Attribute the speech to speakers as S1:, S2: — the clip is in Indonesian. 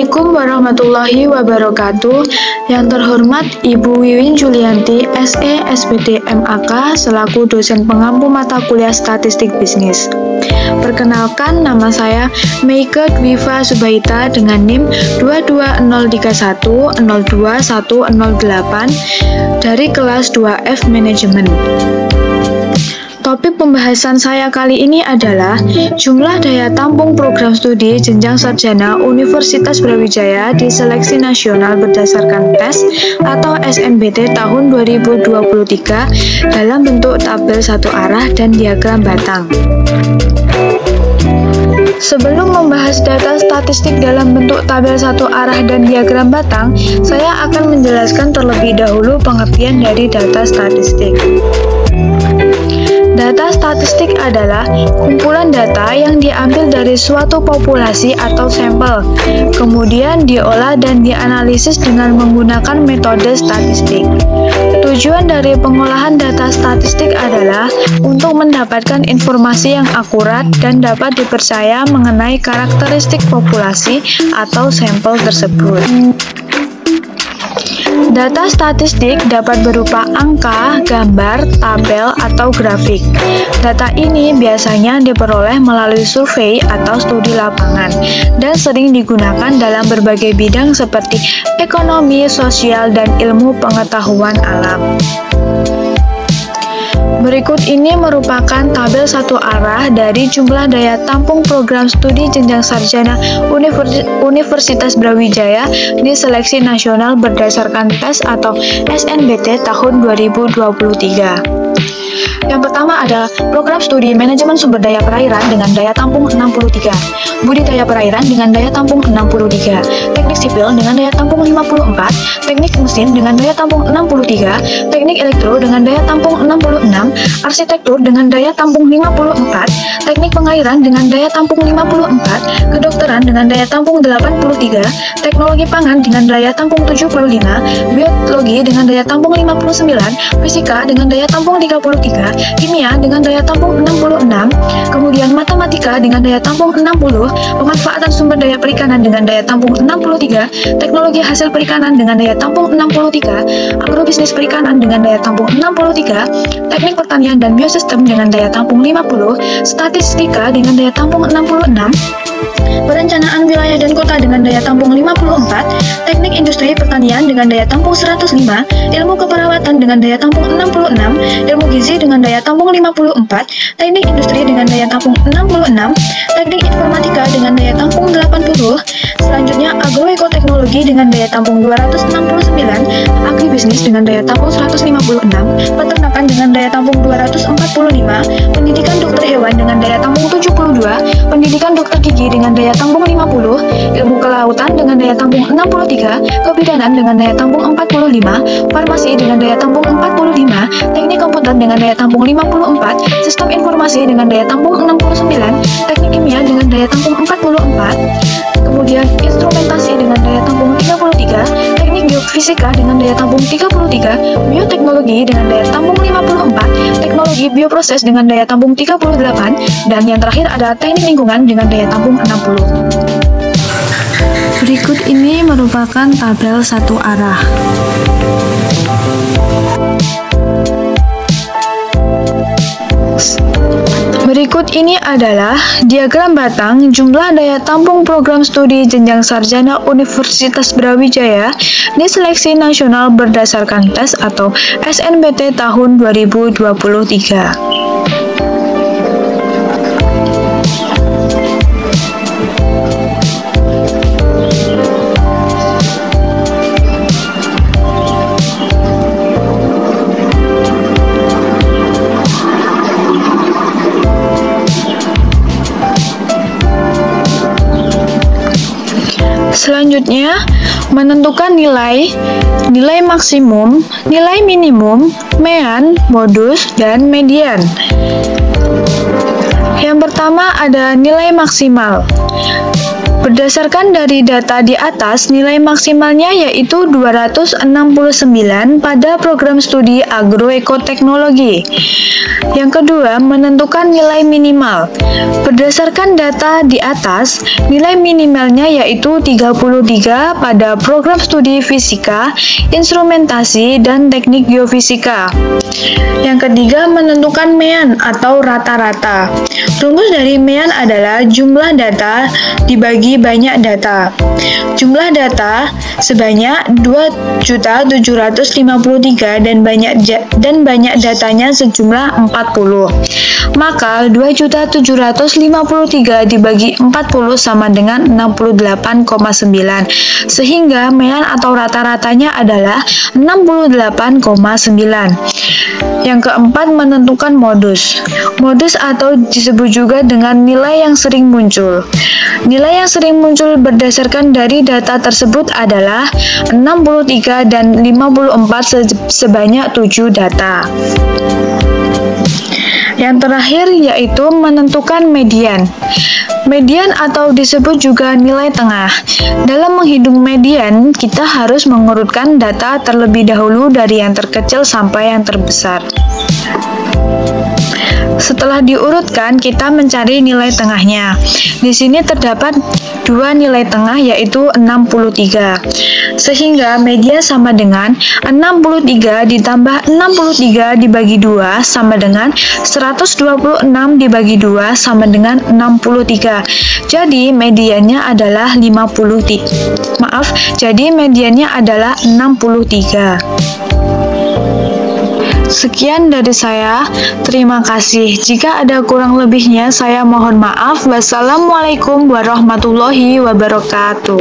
S1: Assalamualaikum warahmatullahi wabarakatuh. Yang terhormat Ibu Wiwin Julianti, SE SPT MAK, selaku dosen pengampu mata kuliah Statistik Bisnis. Perkenalkan, nama saya Meike Dwiva Subaita dengan NIM 22031021108 dari kelas 2F Manajemen. Topik pembahasan saya kali ini adalah jumlah daya tampung program studi jenjang sarjana Universitas Brawijaya di seleksi nasional berdasarkan tes atau SNBT tahun 2023 dalam bentuk tabel satu arah dan diagram batang. Sebelum membahas data statistik dalam bentuk tabel satu arah dan diagram batang, saya akan menjelaskan terlebih dahulu pengertian dari data statistik. Data statistik adalah kumpulan data yang diambil dari suatu populasi atau sampel, kemudian diolah dan dianalisis dengan menggunakan metode statistik. Tujuan dari pengolahan data statistik adalah untuk mendapatkan informasi yang akurat dan dapat dipercaya mengenai karakteristik populasi atau sampel tersebut. Data statistik dapat berupa angka, gambar, tabel, atau grafik. Data ini biasanya diperoleh melalui survei atau studi lapangan dan sering digunakan dalam berbagai bidang seperti ekonomi, sosial, dan ilmu pengetahuan alam. Berikut ini merupakan tabel satu arah dari jumlah daya tampung program studi jenjang sarjana Universitas Brawijaya di seleksi nasional berdasarkan tes atau SNBT tahun 2023. Yang pertama ada program studi manajemen sumber daya perairan dengan daya tampung 63, budidaya perairan dengan daya tampung 63, teknik sipil dengan daya tampung 54, teknik mesin dengan daya tampung 63, teknik elektro dengan daya tampung 66, arsitektur dengan daya tampung 54, teknik pengairan dengan daya tampung 54, kedokteran dengan daya tampung 83, teknologi pangan dengan daya tampung 75, biologi dengan daya tampung 59, fisika dengan daya tampung 33, kimia dengan daya tampung 66, kemudian matematika dengan daya tampung 60, pemanfaatan sumber daya perikanan dengan daya tampung 63, teknologi hasil perikanan dengan daya tampung 63, agrobisnis perikanan dengan daya tampung 63, teknik pertanian dan biosistem dengan daya tampung 50, statistika dengan daya tampung 66, perencanaan wilayah dan kota dengan daya tampung 54, teknik industri pertanian dengan daya tampung 105, ilmu keperawatan dengan daya tampung 66, ilmu gizi dengan daya tampung 54, teknik industri dengan daya tampung 66, teknik informatika dengan daya tampung 80, selanjutnya agroekoteknologi dengan daya tampung 269, agribisnis dengan daya tampung 156, peternakan dengan daya tampung 245, pendidikan dokter hewan dengan daya tampung 72, pendidikan dokter gigi dengan daya tampung 50, ilmu kelautan dengan daya tampung 63, kebidanan dengan daya tampung 45, farmasi dengan daya tampung 45, teknik komputer dengan daya tampung 54, sistem informasi dengan daya tampung 69, teknik kimia dengan daya tampung 44, kemudian instrumentasi dengan daya tampung 33, teknik geofisika dengan daya tampung 33, bioteknologi dengan daya tampung 54, teknologi bioproses dengan daya tampung 38, dan yang terakhir ada teknik lingkungan dengan daya tampung 60. Berikut ini merupakan tabel satu arah. Berikut ini adalah diagram batang jumlah daya tampung program studi jenjang sarjana Universitas Brawijaya di seleksi nasional berdasarkan tes atau SNBT tahun 2023. Selanjutnya, menentukan nilai maksimum, nilai minimum, mean, modus, dan median. Yang pertama ada nilai maksimal. Berdasarkan dari data di atas, nilai maksimalnya yaitu 269 pada program studi agroekoteknologi. Yang kedua, menentukan nilai minimal. Berdasarkan data di atas, nilai minimalnya yaitu 33 pada program studi fisika, instrumentasi, dan teknik geofisika. Yang ketiga, menentukan mean atau rata-rata. Rumus dari mean adalah jumlah data dibagi banyak data. Jumlah data sebanyak 2.753 dan banyak datanya sejumlah 40. Maka 2.753 dibagi 40 sama dengan 68,9. Sehingga mean atau rata-ratanya adalah 68,9. Yang keempat, menentukan modus. Modus atau disebut juga dengan nilai yang sering muncul. Nilai yang sering muncul berdasarkan dari data tersebut adalah 63 dan 54 sebanyak 7 data. Yang terakhir yaitu menentukan median. Median atau disebut juga nilai tengah. Dalam menghitung median, kita harus mengurutkan data terlebih dahulu dari yang terkecil sampai yang terbesar. Setelah diurutkan, kita mencari nilai tengahnya. Di sini terdapat dua nilai tengah yaitu 63. Sehingga median sama dengan 63 ditambah 63 dibagi 2 sama dengan 126 dibagi 2 sama dengan 63. Jadi mediannya adalah 63. Sekian dari saya, terima kasih. Jika ada kurang lebihnya, saya mohon maaf. Wassalamualaikum warahmatullahi wabarakatuh.